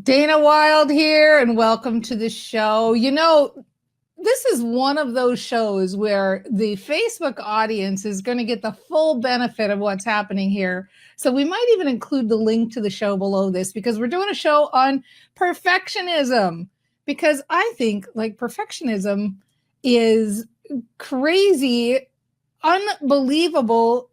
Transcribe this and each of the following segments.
Dana Wilde here, and welcome to the show. This is one of those shows where the Facebook audience is going to get the full benefit of what's happening here. So we might even include the link to the show below this because we're doing a show on perfectionism. Because I think perfectionism is crazy, unbelievable,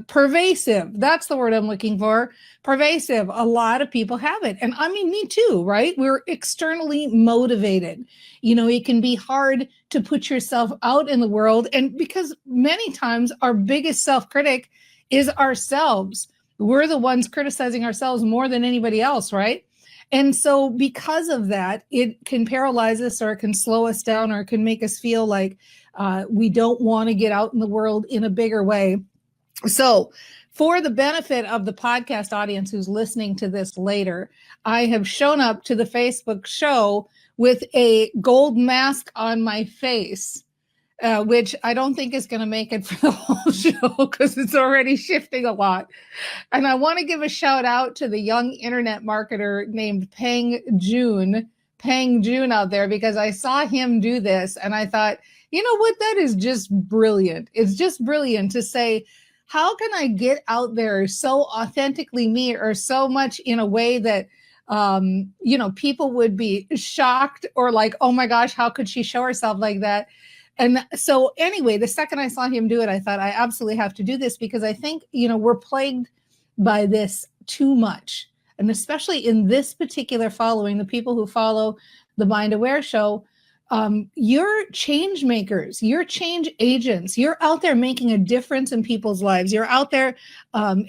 pervasive. That's the word I'm looking for. Pervasive. A lot of people have it. And I mean, me too, right? We're externally motivated. It can be hard to put yourself out in the world. And because many times our biggest self-critic is ourselves. We're the ones criticizing ourselves more than anybody else, right? And so because of that, it can paralyze us, or it can slow us down, or it can make us feel like we don't want to get out in the world in a bigger way. So, for the benefit of the podcast audience who's listening to this later, I have shown up to the Facebook show with a gold mask on my face, which I don't think is going to make it for the whole show because it's already shifting a lot. And I want to give a shout out to the young internet marketer named Peng Jun out there, because I saw him do this and I thought, you know what, that is just brilliant. It's just brilliant to say, how can I get out there so authentically me, or so much in a way that, people would be shocked or like, oh my gosh, how could she show herself like that? And so anyway, the second I saw him do it, I thought I absolutely have to do this, because I think, we're plagued by this too much. And especially in this particular following, the people who follow the Mind Aware show, you're change makers, you're change agents, you're out there making a difference in people's lives. You're out there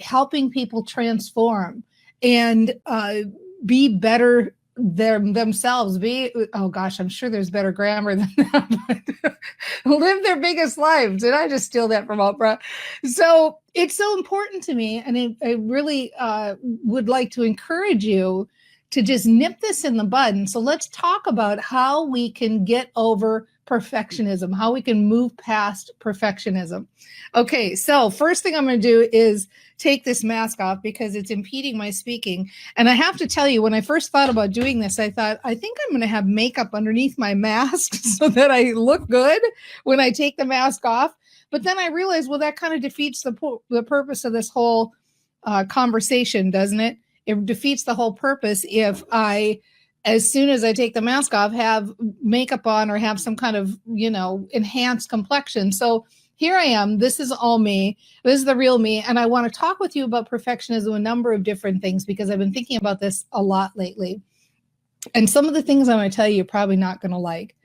helping people transform and be better themselves. Oh gosh, I'm sure there's better grammar than that, but live their biggest lives. Did I just steal that from Oprah? So it's so important to me. And I really would like to encourage you to just nip this in the bud. And so let's talk about how we can get over perfectionism, how we can move past perfectionism. Okay, so first thing I'm going to do is take this mask off because it's impeding my speaking. And I have to tell you, when I first thought about doing this, I thought, I think I'm going to have makeup underneath my mask so that I look good when I take the mask off. But then I realized, well, that kind of defeats the purpose of this whole conversation, doesn't it? It defeats the whole purpose if I, as soon as I take the mask off, have makeup on or have some kind of, enhanced complexion. So here I am. This is all me. This is the real me. And I want to talk with you about perfectionism, a number of different things, because I've been thinking about this a lot lately. And some of the things I'm going to tell you, you're probably not going to like.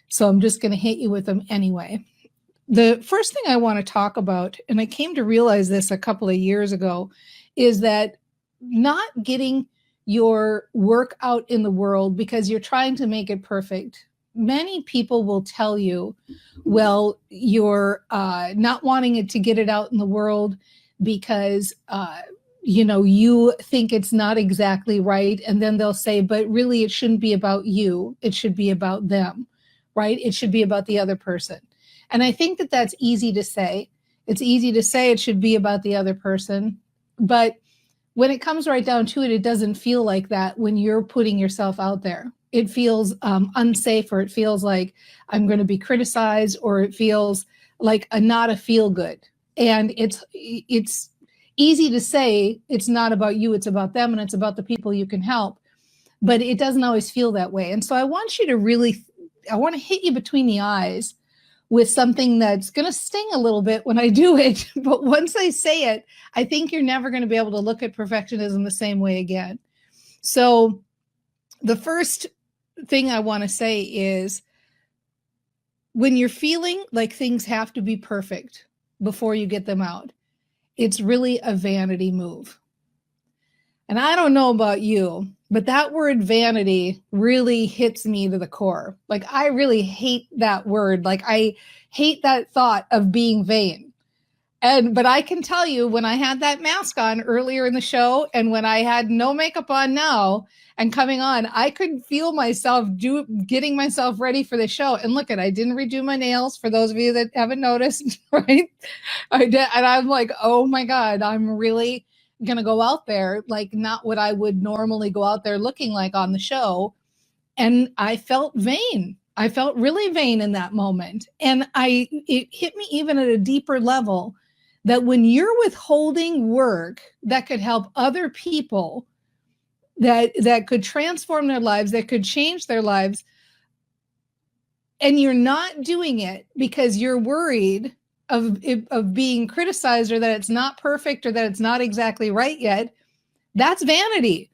So I'm just going to hit you with them anyway. The first thing I want to talk about, and I came to realize this a couple of years ago, is that not getting your work out in the world because you're trying to make it perfect. Many people will tell you, well, you're not wanting it to get it out in the world because, you think it's not exactly right. And then they'll say, but really, it shouldn't be about you. It should be about them, right? It should be about the other person. And I think that that's easy to say. It's easy to say it should be about the other person. But when it comes right down to it, it doesn't feel like that when you're putting yourself out there. It feels unsafe, or it feels like I'm going to be criticized, or it feels like not a feel good. And it's easy to say it's not about you, it's about them, and it's about the people you can help. But it doesn't always feel that way. And so I want you to I want to hit you between the eyes with something that's going to sting a little bit when I do it. But once I say it, I think you're never going to be able to look at perfectionism the same way again. So the first thing I want to say is, when you're feeling like things have to be perfect before you get them out, it's really a vanity move. And I don't know about you, but that word vanity really hits me to the core. Like, I really hate that word. Like, I hate that thought of being vain. But I can tell you, when I had that mask on earlier in the show, and when I had no makeup on now and coming on, I could feel myself getting myself ready for the show. And look, I didn't redo my nails, for those of you that haven't noticed, right? I did, and I'm like, oh my God, I'm really going to go out there like not what I would normally go out there looking like on the show. And I felt vain. I felt really vain in that moment. And it hit me even at a deeper level that when you're withholding work that could help other people, that could transform their lives, that could change their lives, and you're not doing it because you're worried of being criticized, or that it's not perfect, or that it's not exactly right yet, that's vanity.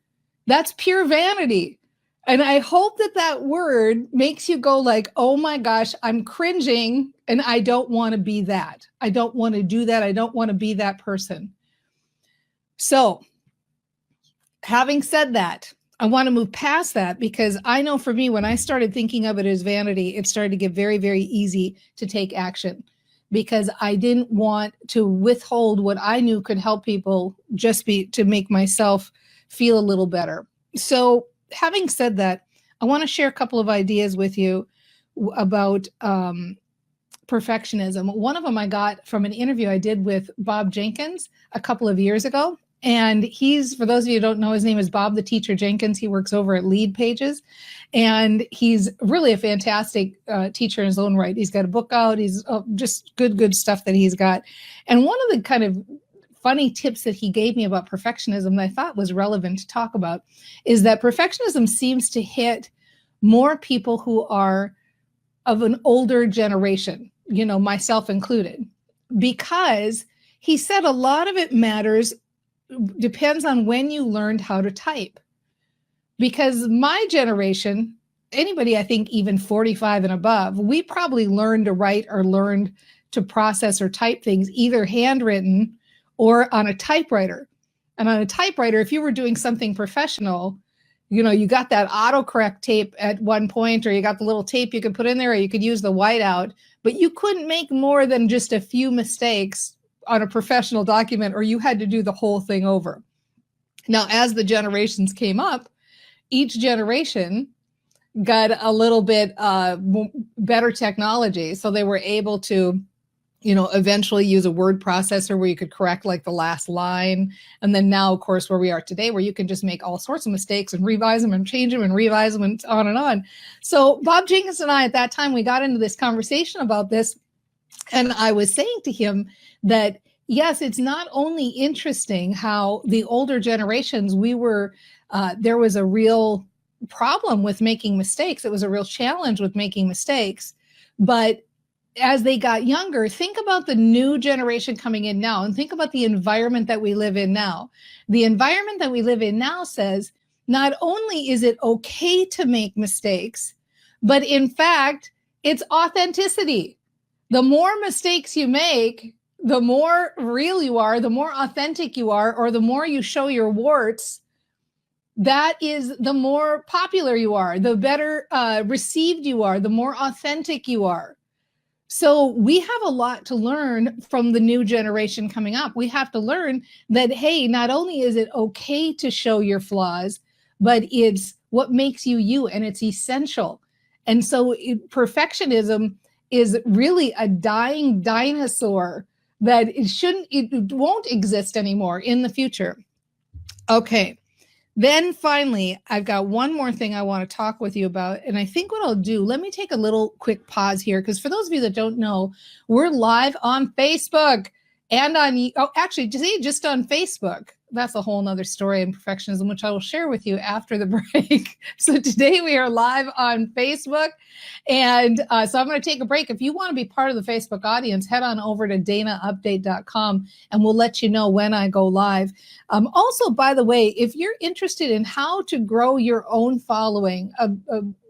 That's pure vanity. And I hope that word makes you go like, oh my gosh, I'm cringing and I don't want to be that. I don't want to do that. I don't want to be that person. So having said that, I want to move past that, because I know for me, when I started thinking of it as vanity, it started to get very, very easy to take action, because I didn't want to withhold what I knew could help people just to make myself feel a little better. So having said that, I want to share a couple of ideas with you about perfectionism. One of them I got from an interview I did with Bob Jenkins a couple of years ago. And he's, for those of you who don't know, his name is Bob the Teacher Jenkins. He works over at Lead Pages, and he's really a fantastic teacher in his own right. He's got a book out. He's just good stuff that he's got. And one of the kind of funny tips that he gave me about perfectionism that I thought was relevant to talk about is that perfectionism seems to hit more people who are of an older generation, you know, myself included, because he said a lot of it depends on when you learned how to type. Because my generation, anybody I think even 45 and above, we probably learned to write or learned to process or type things either handwritten or on a typewriter. And on a typewriter, if you were doing something professional, you know, you got that autocorrect tape at one point, or you got the little tape you could put in there, or you could use the whiteout, but you couldn't make more than just a few mistakes on a professional document, or you had to do the whole thing over. Now, as the generations came up, each generation got a little bit better technology. So they were able to, you know, eventually use a word processor where you could correct like the last line. And then now, of course, where we are today, where you can just make all sorts of mistakes and revise them and change them and revise them and on and on. So Bob Jenkins and I, at that time, we got into this conversation about this. And I was saying to him that, yes, it's not only interesting how the older generations, there was a real problem with making mistakes. It was a real challenge with making mistakes. But as they got younger, think about the new generation coming in now, and think about the environment that we live in now. The environment that we live in now says, not only is it okay to make mistakes, but in fact, it's authenticity. The more mistakes you make, the more real you are, the more authentic you are, or the more you show your warts, that is the more popular you are, the better received you are, the more authentic you are. So we have a lot to learn from the new generation coming up. We have to learn that, hey, not only is it okay to show your flaws, but it's what makes you you, and it's essential. And so perfectionism is really a dying dinosaur that it won't exist anymore in the future. Okay. Then finally, I've got one more thing I want to talk with you about. And I think what I'll do, let me take a little quick pause here, because for those of you that don't know, we're live on Facebook and just on Facebook. That's a whole nother story in perfectionism, which I will share with you after the break. So today we are live on Facebook. And so I'm going to take a break. If you want to be part of the Facebook audience, head on over to danaupdate.com and we'll let you know when I go live. Also, by the way, if you're interested in how to grow your own following, a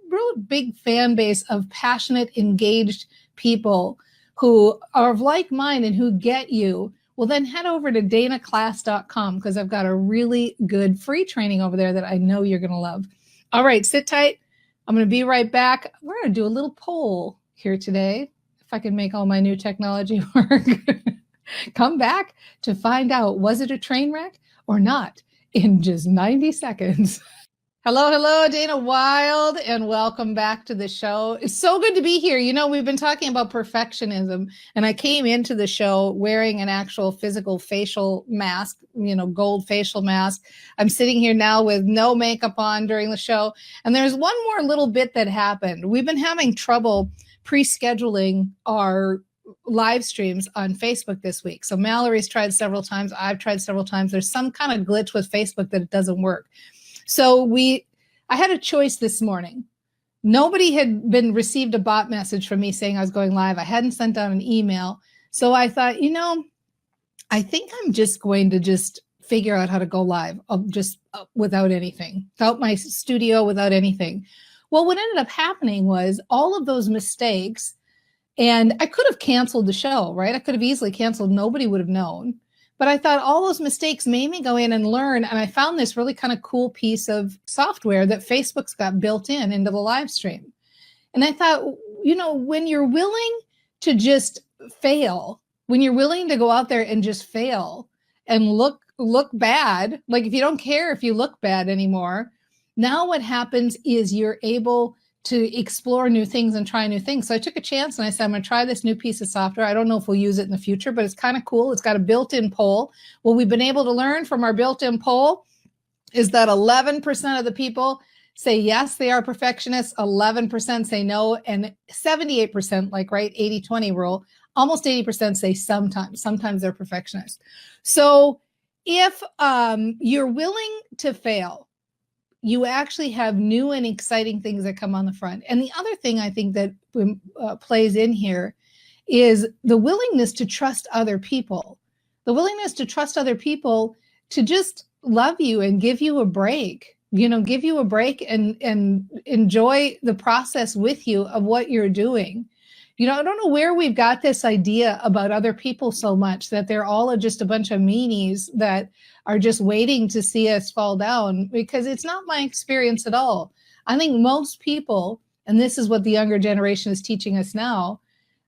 real big fan base of passionate, engaged people who are of like mind and who get you, well, then head over to danaclass.com, because I've got a really good free training over there that I know you're going to love. All right, sit tight. I'm going to be right back. We're going to do a little poll here today, if I can make all my new technology work. Come back to find out, was it a train wreck or not, in just 90 seconds. Hello, hello, Dana Wilde, and welcome back to the show. It's so good to be here. You know, we've been talking about perfectionism, and I came into the show wearing an actual physical facial mask, gold facial mask. I'm sitting here now with no makeup on during the show, and there's one more little bit that happened. We've been having trouble pre-scheduling our live streams on Facebook this week. So Mallory's tried several times. I've tried several times. There's some kind of glitch with Facebook that it doesn't work. So I had a choice this morning. Nobody had been received a bot message from me saying I was going live. I hadn't sent out an email. So I thought, I think I'm just going to just figure out how to go live just without anything, without my studio, without anything. Well, what ended up happening was all of those mistakes, and I could have canceled the show, right? I could have easily canceled. Nobody would have known. But I thought all those mistakes made me go in and learn. And I found this really kind of cool piece of software that Facebook's got built into the live stream. And I thought, when you're willing to just fail, when you're willing to go out there and just fail and look bad, like if you don't care if you look bad anymore, now what happens is you're able to explore new things and try new things. So I took a chance and I said, I'm going to try this new piece of software. I don't know if we'll use it in the future, but it's kind of cool. It's got a built-in poll. What we've been able to learn from our built-in poll is that 11% of the people say yes, they are perfectionists, 11% say no, and 78%, like, right, 80-20 rule, almost 80% say sometimes they're perfectionists. So if you're willing to fail, you actually have new and exciting things that come on the front. And the other thing I think that plays in here is the willingness to trust other people, the willingness to trust other people to just love you and give you a break, give you a break and enjoy the process with you of what you're doing. I don't know where we've got this idea about other people so much that they're all just a bunch of meanies that are just waiting to see us fall down, because it's not my experience at all. I think most people, and this is what the younger generation is teaching us now,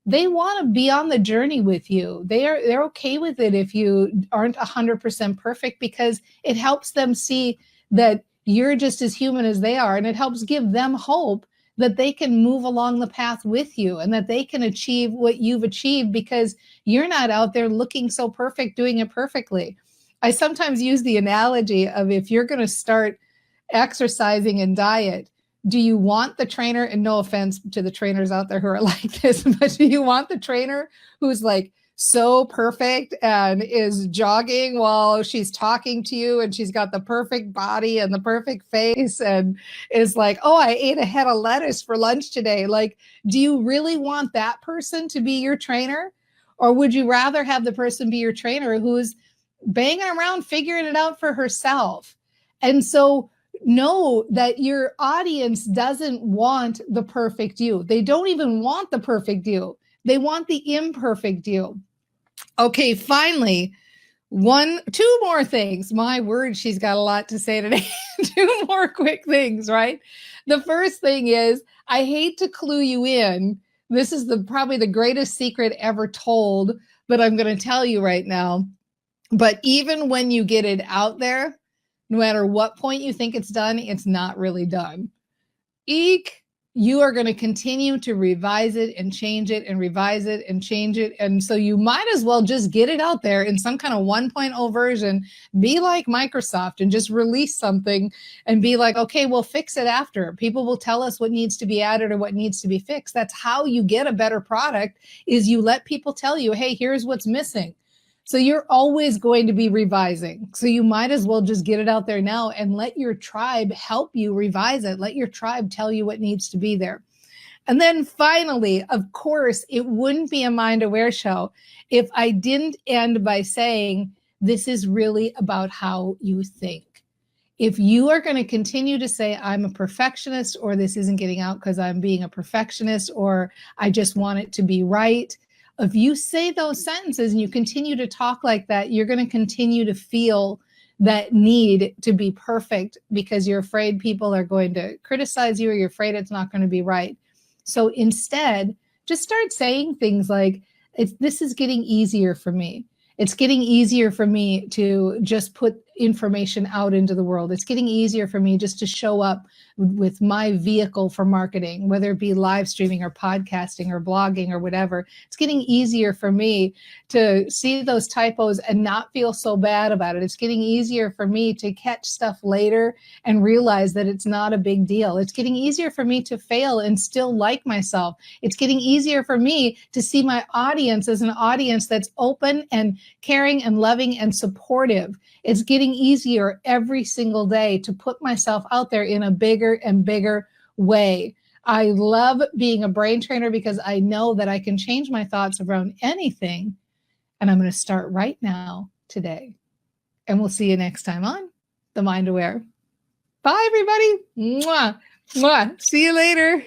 they want to be on the journey with you. They're okay with it if you aren't 100% perfect, because it helps them see that you're just as human as they are, and it helps give them hope that they can move along the path with you and that they can achieve what you've achieved, because you're not out there looking so perfect, doing it perfectly. I sometimes use the analogy of, if you're going to start exercising and diet, do you want the trainer, and no offense to the trainers out there who are like this, but do you want the trainer who's like so perfect and is jogging while she's talking to you, and she's got the perfect body and the perfect face and is like, oh, I ate a head of lettuce for lunch today? Like, do you really want that person to be your trainer? Or would you rather have the person be your trainer who's banging around figuring it out for herself? And so know that your audience doesn't want the perfect you. They don't even want the perfect you. They want the imperfect you. Okay, finally, two more things. My word, she's got a lot to say today. Two more quick things, right? The first thing is, I hate to clue you in. This is probably the greatest secret ever told, but I'm going to tell you right now. But even when you get it out there, no matter what point you think it's done, it's not really done. Eek. You are going to continue to revise it and change it and revise it and change it. And so you might as well just get it out there in some kind of 1.0 version, be like Microsoft and just release something and be like, okay, we'll fix it after. People will tell us what needs to be added or what needs to be fixed. That's how you get a better product, is you let people tell you, hey, here's what's missing. So you're always going to be revising. So you might as well just get it out there now and let your tribe help you revise it. Let your tribe tell you what needs to be there. And then finally, of course, it wouldn't be a Mind Aware show if I didn't end by saying, this is really about how you think. If you are going to continue to say, I'm a perfectionist, or this isn't getting out because I'm being a perfectionist, or I just want it to be right, if you say those sentences and you continue to talk like that, you're going to continue to feel that need to be perfect, because you're afraid people are going to criticize you, or you're afraid it's not going to be right. So instead, just start saying things like, this is getting easier for me. It's getting easier for me to just put information out into the world. It's getting easier for me just to show up with my vehicle for marketing, whether it be live streaming or podcasting or blogging or whatever. It's getting easier for me to see those typos and not feel so bad about it. It's getting easier for me to catch stuff later and realize that it's not a big deal. It's getting easier for me to fail and still like myself. It's getting easier for me to see my audience as an audience that's open and caring and loving and supportive. It's getting easier every single day to put myself out there in a bigger and bigger way. I love being a brain trainer because I know that I can change my thoughts around anything. And I'm going to start right now today. And we'll see you next time on The Mind Aware. Bye, everybody. Mwah. Mwah. See you later.